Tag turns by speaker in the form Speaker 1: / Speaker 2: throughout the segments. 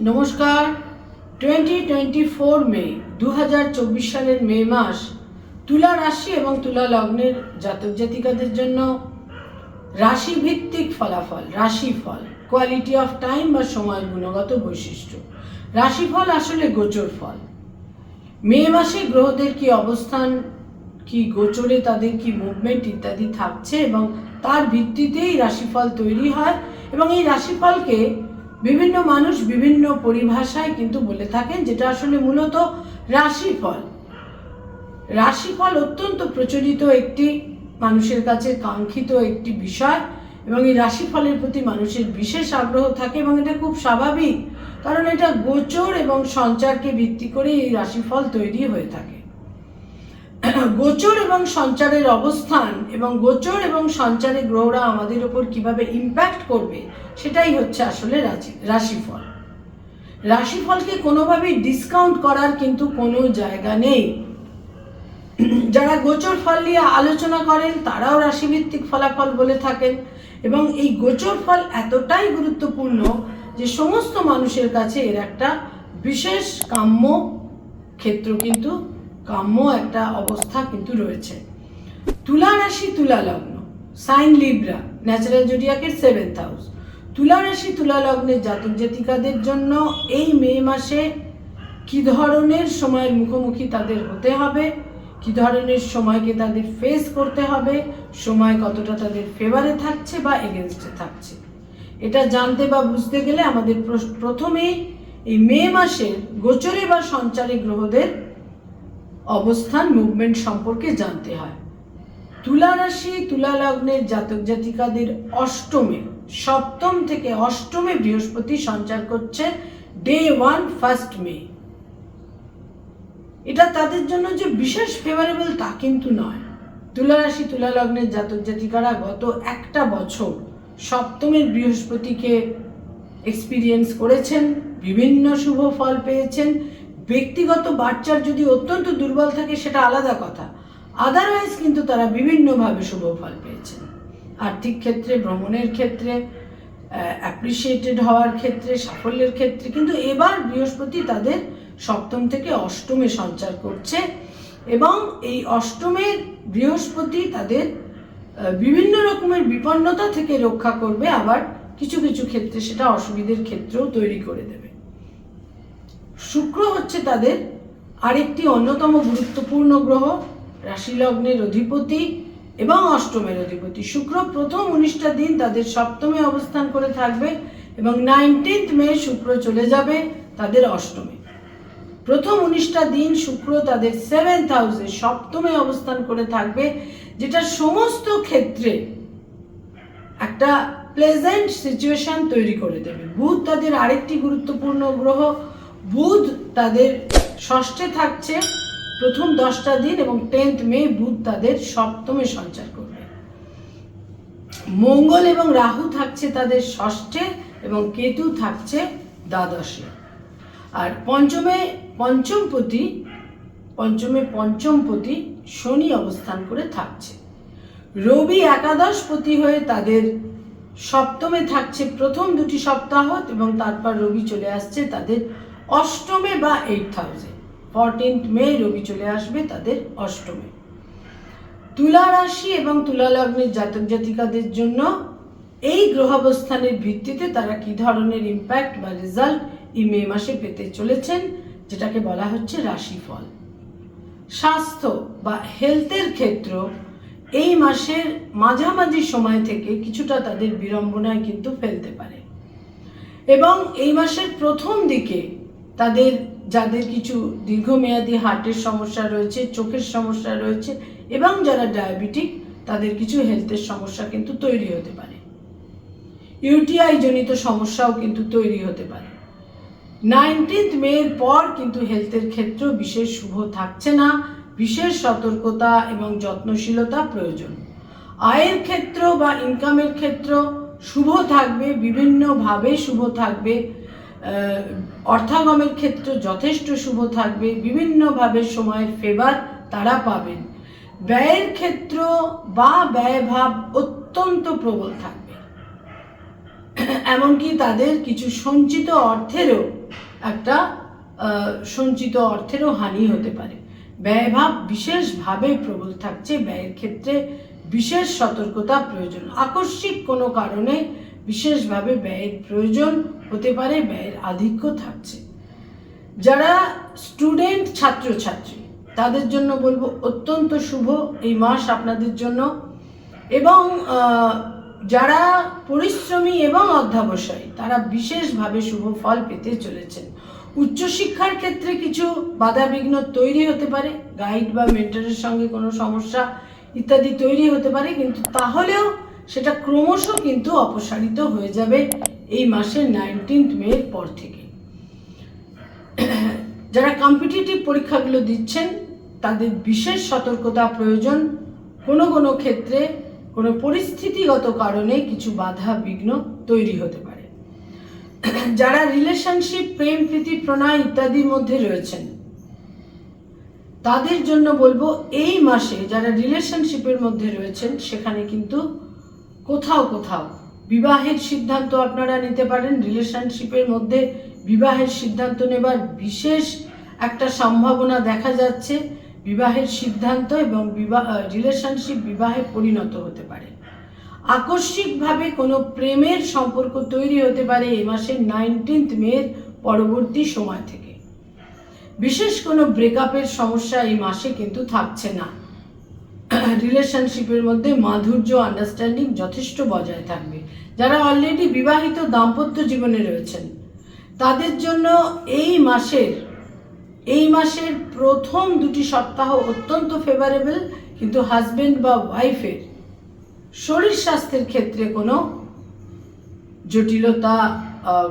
Speaker 1: নমস্কার। 2024 মে 2024 সালের মে মাস তুলা রাশি এবং তুলা লগ্নের জাতক জাতিকাদের জন্য রাশি ভিত্তিক ফলাফল, রাশিফল, কোয়ালিটি অফ টাইম বা সময়ের গুণগত বৈশিষ্ট্য। রাশিফল আসলে গোচর ফল। মে মাসে গ্রহদের কি অবস্থান, কি গোচরে তাদের কি মুভমেন্ট ইত্যাদি থাকছে এবং তার ভিত্তিতেই রাশিফল তৈরি হয়। এবং এই রাশিফলকে বিভিন্ন মানুষ বিভিন্ন পরিভাষায় কিন্তু বলে থাকেন, যেটা আসলে মূলত রাশিফল। রাশিফল অত্যন্ত প্রচলিত একটি, মানুষের কাছে কাঙ্ক্ষিত একটি বিষয় এবং এই রাশিফলের প্রতি মানুষের বিশেষ আগ্রহ থাকে এবং এটা খুব স্বাভাবিক, কারণ এটা গোচর এবং সঞ্চারকে ভিত্তি করে এই রাশিফল তৈরি হয়ে থাকে। গোচর এবং সঞ্চারের অবস্থান এবং গোচর এবং সঞ্চারে গ্রহরা আমাদের উপর কিভাবে ইম্প্যাক্ট করবে সেটাই হচ্ছে আসলে রাশিফল। রাশিফলকে কোনোভাবেই ডিসকাউন্ট করার কিন্তু কোনো জায়গা নেই। যারা গোচর ফল নিয়ে আলোচনা করেন তারাও রাশিভিত্তিক ফলাফল বলে থাকেন এবং এই গোচর ফল এতটাই গুরুত্বপূর্ণ যে সমস্ত মানুষের কাছে এর একটা বিশেষ কাম্য ক্ষেত্র, কিন্তু কাম্য একটা অবস্থা কিন্তু রয়েছে। তুলা রাশি তুলা লগ্ন, সাইন লিব্রা, ন্যাচারাল জোডিয়াকের 7th হাউস। তুলা রাশি তুলা লগ্নের জাতক জাতিকাদের জন্য এই মে মাসে কি ধরনের সময়ের মুখোমুখি তাদের হতে হবে, কি ধরনের সময়কে তাদের ফেস করতে হবে, সময় কতটা তাদের ফেভারে থাকছে বা এগেনস্টে থাকছে, এটা জানতে বা বুঝতে গেলে আমাদের প্রথমেই এই মে মাসের গোচরে বা সঞ্চারে গ্রহদের অবস্থান, মুভমেন্ট সম্পর্কে জানতে হয়। তুলা রাশি তুলা লগ্নের জাতক জাতিকাদের অষ্টমে, সপ্তম থেকে অষ্টমে বৃহস্পতি সঞ্চার করছে ডে 1 1 মে। এটা তাদের জন্য যে বিশেষ ফেভারেবল তা কিন্তু নয়। তুলা রাশি তুলা লগ্নের জাতক জাতিকারা গত একটা বছর সপ্তমের বৃহস্পতিকে এক্সপিরিয়েন্স করেছেন, বিভিন্ন শুভ ফল পেয়েছেন। ব্যক্তিগত বাচ্চার যদি অত্যন্ত দুর্বল থাকে সেটা আলাদা কথা, আদারওয়াইজ কিন্তু তারা বিভিন্নভাবে শুভ ফল পেয়েছেন। আর্থিক ক্ষেত্রে, ভ্রমণের ক্ষেত্রে, অ্যাপ্রিসিয়েটেড হওয়ার ক্ষেত্রে, সাফল্যের ক্ষেত্রে। কিন্তু এবার বৃহস্পতি তাদের সপ্তম থেকে অষ্টমে সঞ্চার করছে এবং এই অষ্টমের বৃহস্পতি তাদের বিভিন্ন রকমের বিপন্নতা থেকে রক্ষা করবে, আবার কিছু কিছু ক্ষেত্রে সেটা অসুবিধার ক্ষেত্রেও তৈরি করে দেবে। শুক্র হচ্ছে তাদের আরেকটি অন্যতম গুরুত্বপূর্ণ গ্রহ, রাশি লগ্নের অধিপতি এবং অষ্টমের অধিপতি। শুক্র প্রথম 19টা দিন তাদের সপ্তমে অবস্থান করে থাকবে এবং 19th মে শুক্র চলে যাবে তাদের অষ্টমে। প্রথম 19টা দিন শুক্র তাদের 7th হাউসে সপ্তমে অবস্থান করে থাকবে, যেটা সমস্ত ক্ষেত্রে একটা প্লেজেন্ট সিচুয়েশন তৈরি করে দেবে। বুধ তাদের আরেকটি গুরুত্বপূর্ণ গ্রহ, বুধ তাদের ষষ্ঠে থাকছে প্রথম 10টা দিন এবং 10th মে বুধ তাদের সপ্তমে সঞ্চার করবে। মঙ্গল এবং রাহু থাকছে তাদের ষষ্ঠে এবং কেতু থাকছে দ্বাদশে। আর পঞ্চমে পঞ্চমপতি শনি অবস্থান করে থাকছে। রবি একাদশপতি হয়ে তাদের সপ্তমে থাকছে প্রথম 2টি সপ্তাহ এবং তারপর রবি চলে আসছে তাদের অষ্টমে বা 8th হাউসে। 14th মে রবি চলে আসবে তাদের অষ্টমে। তুলা রাশি এবং তুলা লগ্নের জাতক জাতিকাদের জন্য এই গ্রহাবস্থানের ভিত্তিতে তারা কি ধরনের ইম্প্যাক্ট বা রেজাল্ট এই মে মাসে পেতে চলেছেন, যেটাকে বলা হচ্ছে রাশিফল। স্বাস্থ্য বা হেলথের ক্ষেত্র এই মাসের মাঝামাঝি সময় থেকে কিছুটা তাদের বিড়ম্বনায় কিন্তু ফেলতে পারে এবং এই মাসের প্রথম দিকে যাদের কিছু দীর্ঘমেয়াদী হার্টের সমস্যা রয়েছে, চোখের সমস্যা রয়েছে এবং যারা ডায়াবেটিক, তাদের কিছু হেলথের সমস্যা কিন্তু তৈরি হতে পারে। ইউটিআই জনিত সমস্যাও কিন্তু তৈরি হতে পারে। 19th মের পর কিন্তু হেলথের ক্ষেত্র বিশেষ শুভ থাকছে না, বিশেষ সতর্কতা এবং যত্নশীলতা প্রয়োজন। আয়ের ক্ষেত্র বা ইনকামের ক্ষেত্র শুভ থাকবে, বিভিন্নভাবে শুভ থাকবে। অর্থাগমের ক্ষেত্র যথেষ্ট শুভ থাকবে, বিভিন্নভাবে সময়ের ফেভার তারা পাবেন। ব্যয়ের ক্ষেত্র বা ব্যয়ভাব অত্যন্ত প্রবল থাকবে। এমনকি তাদের কিছু সঞ্চিত অর্থেরও হানি হতে পারে। ব্যয়ভাব বিশেষভাবে প্রবল থাকছে, ব্যয়ের ক্ষেত্রে বিশেষ সতর্কতা প্রয়োজন। আকস্মিক কোনো কারণে বিশেষভাবে ব্যয়ের প্রয়োজন হতে পারে, ব্যয়ের আধিক্য থাকছে। যারা স্টুডেন্ট, ছাত্রছাত্রী, তাদের জন্য বলবো অত্যন্ত শুভ এই মাস আপনাদের জন্য। এবং যারা পরিশ্রমী এবং অধ্যবসায়ী, তারা বিশেষভাবে শুভ ফল পেতে চলেছেন। উচ্চশিক্ষার ক্ষেত্রে কিছু বাধাবিঘ্ন তৈরি হতে পারে, গাইড বা মেন্টরের সঙ্গে কোনো সমস্যা ইত্যাদি তৈরি হতে পারে, কিন্তু তাহলেও সেটা ক্রমশ কিন্তু অপসারিত হয়ে যাবে এই মাসের 19 মের পর থেকে। যারা কম্পিটিটিভ পরীক্ষাগুলো দিচ্ছেন তাদের বিশেষ সতর্কতা প্রয়োজন। কোনো কোনো ক্ষেত্রে কোনো পরিস্থিতিগত কারণে কিছু বাধা বিঘ্ন তৈরি হতে পারে। যারা রিলেশনশিপ, প্রেম, প্রীতি, প্রণয় ইত্যাদির মধ্যে রয়েছেন তাদের জন্য বলবো এই মাসে যারা রিলেশনশিপের মধ্যে রয়েছেন সেখানে কিন্তু কোথাও কোথাও বিবাহের সিদ্ধান্ত আপনারা নিতে পারেন। রিলেশনশিপের মধ্যে বিবাহের সিদ্ধান্ত নেবার বিশেষ একটা সম্ভাবনা দেখা যাচ্ছে। বিবাহের সিদ্ধান্ত এবং রিলেশনশিপ বিবাহে পরিণত হতে পারে। আকস্মিকভাবে কোনো প্রেমের সম্পর্ক তৈরি হতে পারে এই মাসের 19 মের পরবর্তী সময় থেকে। বিশেষ কোনো ব্রেকআপের সমস্যা এই মাসে কিন্তু থাকছে না। রিলেশনশিপের মধ্যে মাধুর্য, আন্ডারস্ট্যান্ডিং যথেষ্ট বজায় থাকবে। যারা অলরেডি বিবাহিত দাম্পত্য জীবনে রয়েছেন তাদের জন্য এই মাসের প্রথম 2টি সপ্তাহ অত্যন্ত ফেভারেবল, কিন্তু হাজবেন্ড বা ওয়াইফের শরীর স্বাস্থ্যের ক্ষেত্রে কোনো জটিলতা,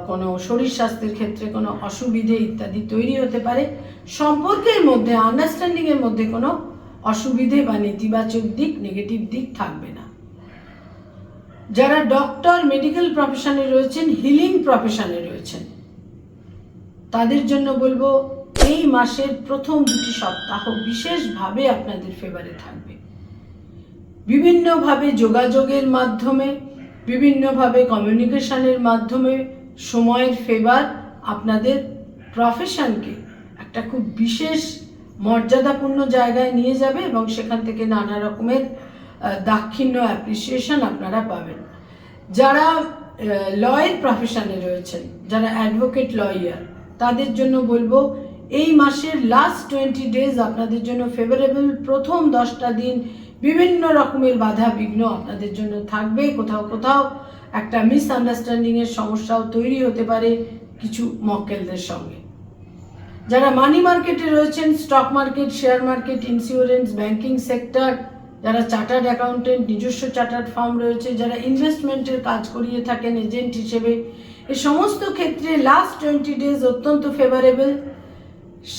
Speaker 1: কোনো শরীর স্বাস্থ্যের ক্ষেত্রে কোনো অসুবিধে ইত্যাদি তৈরি হতে পারে। সম্পর্কের মধ্যে, আন্ডারস্ট্যান্ডিংয়ের মধ্যে কোনো অসুবিধে বা নেতিবাচক দিক, নেগেটিভ দিক থাকবে না। যারা ডক্টর, মেডিকেল প্রফেশনে রয়েছেন, হিলিং প্রফেশনে রয়েছেন তাদের জন্য বলবো এই মাসের প্রথম 2টি সপ্তাহ বিশেষভাবে আপনাদের ফেভারে থাকবে। বিভিন্নভাবে যোগাযোগের মাধ্যমে, বিভিন্নভাবে কমিউনিকেশনের মাধ্যমে সময়ের ফেভার আপনাদের প্রফেশনকে একটা খুব বিশেষ মর্যাদাপূর্ণ জায়গায় নিয়ে যাবে এবং সেখান থেকে নানা রকমের দাক্ষিণ্য, অ্যাপ্রিসিয়েশন আপনারা পাবেন। যারা লয়ের প্রফেশনে রয়েছেন, যারা অ্যাডভোকেট, লয়ার, তাদের জন্য বলবো এই মাসের লাস্ট 20 ডেজ আপনাদের জন্য ফেভারেবল। প্রথম 10টা দিন বিভিন্ন রকমের বাধা বিঘ্ন আপনাদের জন্য থাকবে। কোথাও কোথাও একটা মিসআন্ডারস্ট্যান্ডিংয়ের সমস্যাও তৈরি হতে পারে কিছু মক্কেলদের সঙ্গে। যারা মানি মার্কেটে রয়েছেন, stock market, share market, insurance, banking sector, যারা চার্টার্ড অ্যাকাউন্টেন্ট, নিজস্ব চার্টার্ড ফার্ম রয়েছে, যারা ইনভেস্টমেন্টের কাজ করিয়ে থাকেন এজেন্ট হিসেবে, এই সমস্ত ক্ষেত্রে লাস্ট 20 ডেজ অত্যন্ত ফেভারেবল।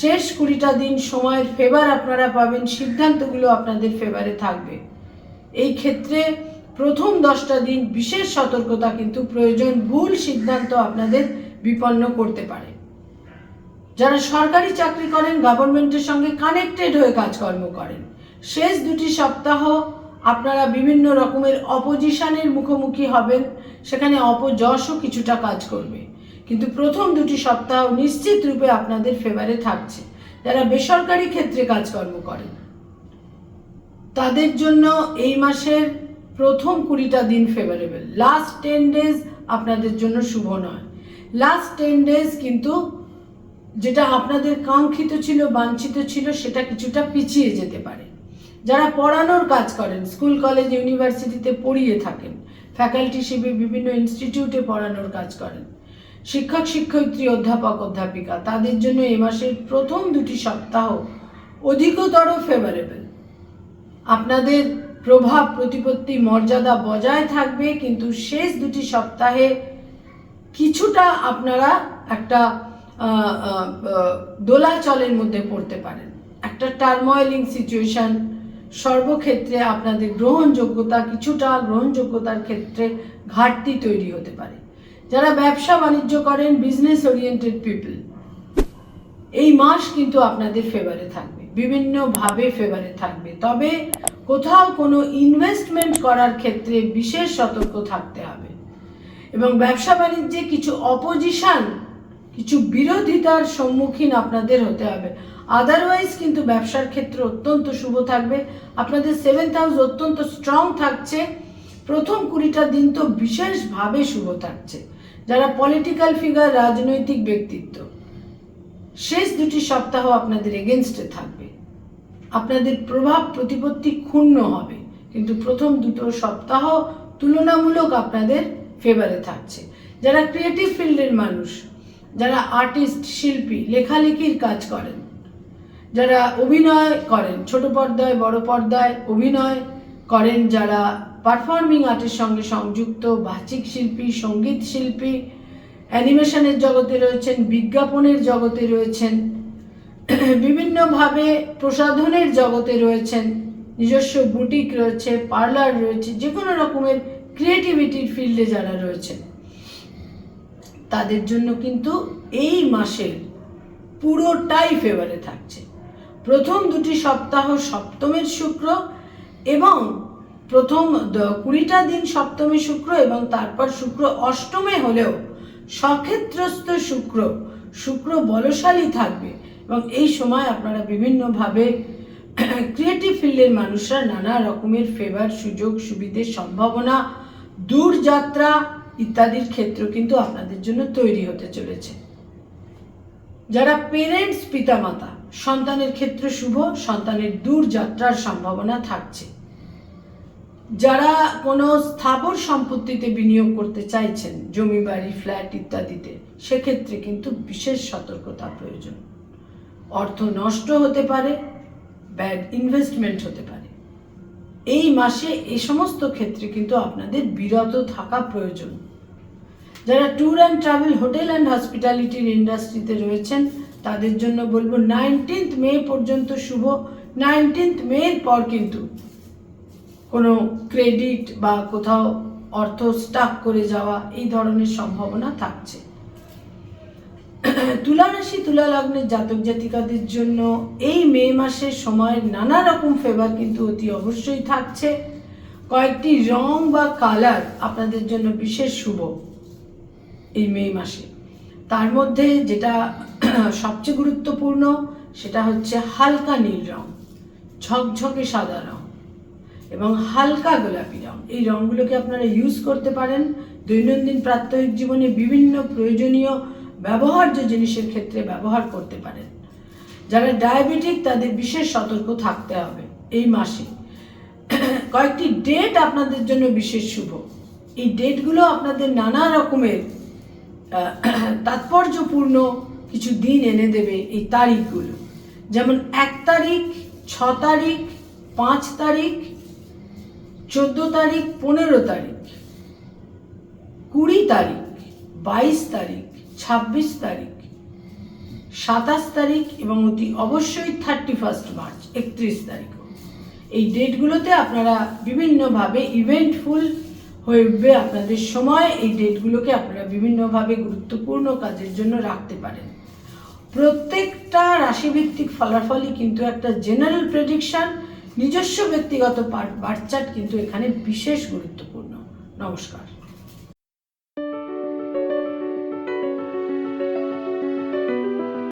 Speaker 1: শেষ 20টা দিন সময়ের ফেভার আপনারা পাবেন, সিদ্ধান্তগুলো আপনাদের ফেভারে থাকবে। এই ক্ষেত্রে প্রথম 10টা দিন বিশেষ সতর্কতা কিন্তু প্রয়োজন, ভুল সিদ্ধান্ত আপনাদের বিপন্ন করতে পারে। যারা সরকারি চাকরি করেন, গভর্নমেন্টের সঙ্গে কানেক্টেড হয়ে কাজকর্ম করেন, শেষ 2টি সপ্তাহ আপনারা বিভিন্ন রকমের অপোজিশনের মুখোমুখি হবেন, সেখানে অপযশও কিছুটা কাজ করবে, কিন্তু প্রথম 2টি সপ্তাহ নিশ্চিত রূপে আপনাদের ফেভারে থাকছে। যারা বেসরকারি ক্ষেত্রে কাজকর্ম করেন তাদের জন্য এই মাসের প্রথম 20টা দিন ফেভারেবল। লাস্ট 10 ডেজ আপনাদের জন্য শুভ নয়। লাস্ট 10 ডেজ কিন্তু যেটা আপনাদের কাঙ্ক্ষিত ছিল, বাঞ্ছিত ছিল, সেটা কিছুটা পিছিয়ে যেতে পারে। যারা পড়ানোর কাজ করেন, স্কুল, কলেজ, ইউনিভার্সিটিতে পড়িয়ে থাকেন, ফ্যাকাল্টি হিসেবে বিভিন্ন ইনস্টিটিউটে পড়ানোর কাজ করেন, শিক্ষক, শিক্ষয়িত্রী, অধ্যাপক, অধ্যাপিকা, তাদের জন্য এই মাসের প্রথম 2টি সপ্তাহ অধিকতর ফেভারেবল। আপনাদের প্রভাব, প্রতিপত্তি, মর্যাদা বজায় থাকবে, কিন্তু শেষ 2টি সপ্তাহে কিছুটা আপনারা একটা দোলাচলের মধ্যে পড়তে পারেন, একটা টার্ময়েলিং সিচুয়েশন। সর্বক্ষেত্রে আপনাদের গ্রহণযোগ্যতার ক্ষেত্রে ঘাটতি তৈরি হতে পারে। যারা ব্যবসা বাণিজ্য করেন, বিজনেস ওরিয়েন্টেড পিপল, এই মাস কিন্তু আপনাদের ফেভারে থাকবে, বিভিন্নভাবে ফেভারে থাকবে। তবে কোথাও কোনো ইনভেস্টমেন্ট করার ক্ষেত্রে বিশেষ সতর্ক থাকতে হবে। এবং ব্যবসা বাণিজ্যে কিছু অপোজিশন, কিছু বিরোধিতার সম্মুখীন আপনাদের হতে হবে। আদারওয়াইজ কিন্তু ব্যবসার ক্ষেত্রে অত্যন্ত শুভ থাকবে। আপনাদের 7th হাউস অত্যন্ত স্ট্রং থাকছে। প্রথম 20টা দিন তো বিশেষভাবে শুভ থাকছে। যারা পলিটিক্যাল ফিগার, রাজনৈতিক ব্যক্তিত্ব, শেষ 2টি সপ্তাহ আপনাদের এগেনস্টে থাকবে। আপনাদের প্রভাব প্রতিপত্তি ক্ষুণ্ণ হবে, কিন্তু প্রথম 2টো সপ্তাহ তুলনামূলক আপনাদের ফেভারে থাকছে। যারা ক্রিয়েটিভ ফিল্ডের মানুষ, যারা আর্টিস্ট, শিল্পী, লেখালেখির কাজ করেন, যারা অভিনয় করেন, ছোট পর্দায় বড় পর্দায় অভিনয় করেন, যারা পারফর্মিং আর্টের সঙ্গে সংযুক্ত, বাচিক শিল্পী, সঙ্গীত শিল্পী, অ্যানিমেশনের জগতে রয়েছেন, বিজ্ঞাপনের জগতে রয়েছেন, বিভিন্নভাবে প্রসাধনের জগতে রয়েছেন, নিজস্ব বুটিক রয়েছে, পার্লার রয়েছে, যে কোনো রকমের ক্রিয়েটিভিটির ফিল্ডে যারা রয়েছেন, তাদের জন্য কিন্তু এই মাসের পুরোটাই ফেভারে থাকছে। প্রথম 2টি সপ্তাহ সপ্তমের শুক্র এবং প্রথম 20টা দিন সপ্তমে শুক্র এবং তারপর শুক্র অষ্টমে হলেও সক্ষেত্রস্থ শুক্র বলশালী থাকবে এবং এই সময় আপনারা বিভিন্নভাবে ক্রিয়েটিভ ফিল্ডের মানুষরা নানা রকমের ফেভার, সুযোগ সুবিধের সম্ভাবনা, দূর যাত্রা ইত্যাদির ক্ষেত্র কিন্তু আপনাদের জন্য তৈরি হতে চলেছে। যারা পেরেন্টস, পিতামাতা, সন্তানের ক্ষেত্রে শুভ, সন্তানের দূর যাত্রার সম্ভাবনা থাকছে। যারা কোনো স্থাবর সম্পত্তিতে বিনিয়োগ করতে চাইছেন, জমি, বাড়ি, ফ্ল্যাট ইত্যাদিতে, সেক্ষেত্রে কিন্তু বিশেষ সতর্কতা প্রয়োজন। অর্থ নষ্ট হতে পারে, ব্যাড ইনভেস্টমেন্ট হতে পারে। এই মাসে এই সমস্ত ক্ষেত্রে কিন্তু আপনাদের বিরত থাকা প্রয়োজন। যারা tour and travel, hotel and হসপিটালিটির ইন্ডাস্ট্রিতে রয়েছেন, তাদের জন্য বলবো 19th মে পর্যন্ত শুভ। 19th মের পর কিন্তু কোনো ক্রেডিট বা কোথাও অর্থ স্টাক করে যাওয়া এই ধরনের সম্ভাবনা থাকছে। তুলা রাশি, তুলা লগ্নের জাতক জাতিকাদের জন্য এই মে মাসের সময়ের নানা রকম ফেভার কিন্তু অতি অবশ্যই থাকছে। কয়েকটি রং বা কালার আপনাদের জন্য বিশেষ শুভ এই মে মাসে। তার মধ্যে যেটা সবচেয়ে গুরুত্বপূর্ণ সেটা হচ্ছে হালকা নীল রং, ঝকঝকে সাদা রং এবং হালকা গোলাপি রং। এই রঙগুলোকে আপনারা ইউজ করতে পারেন দৈনন্দিন প্রাত্যহিক জীবনে বিভিন্ন প্রয়োজনীয় ব্যবহার্য জিনিসের ক্ষেত্রে ব্যবহার করতে পারেন। যারা ডায়াবেটিক তাদের বিশেষ সতর্ক থাকতে হবে এই মাসে। কয়েকটি ডেট আপনাদের জন্য বিশেষ শুভ। এই ডেটগুলো আপনাদের নানা রকমের তাৎপর্যপূর্ণ কিছু দিন এনে দেবে। এই তারিখগুলো যেমন 1 তারিখ, 6 তারিখ, 5 তারিখ, 14 তারিখ, 15 তারিখ, 20 তারিখ, 22 তারিখ, 26 তারিখ, 27 তারিখ এবং অতি অবশ্যই 31 মার্চ, 31 তারিখ। এই ডেটগুলোতে আপনারা বিভিন্নভাবে ইভেন্টফুল হয়ে উঠবে আপনাদের সময়। এই ডেটগুলোকে আপনারা বিভিন্নভাবে গুরুত্বপূর্ণ কাজের জন্য রাখতে পারেন। প্রত্যেকটা রাশিভিত্তিক ফলাফলই কিন্তু একটা জেনারেল প্রেডিকশন। নিজস্ব ব্যক্তিগত বার্থ চার্ট কিন্তু এখানে বিশেষ গুরুত্বপূর্ণ। নমস্কার।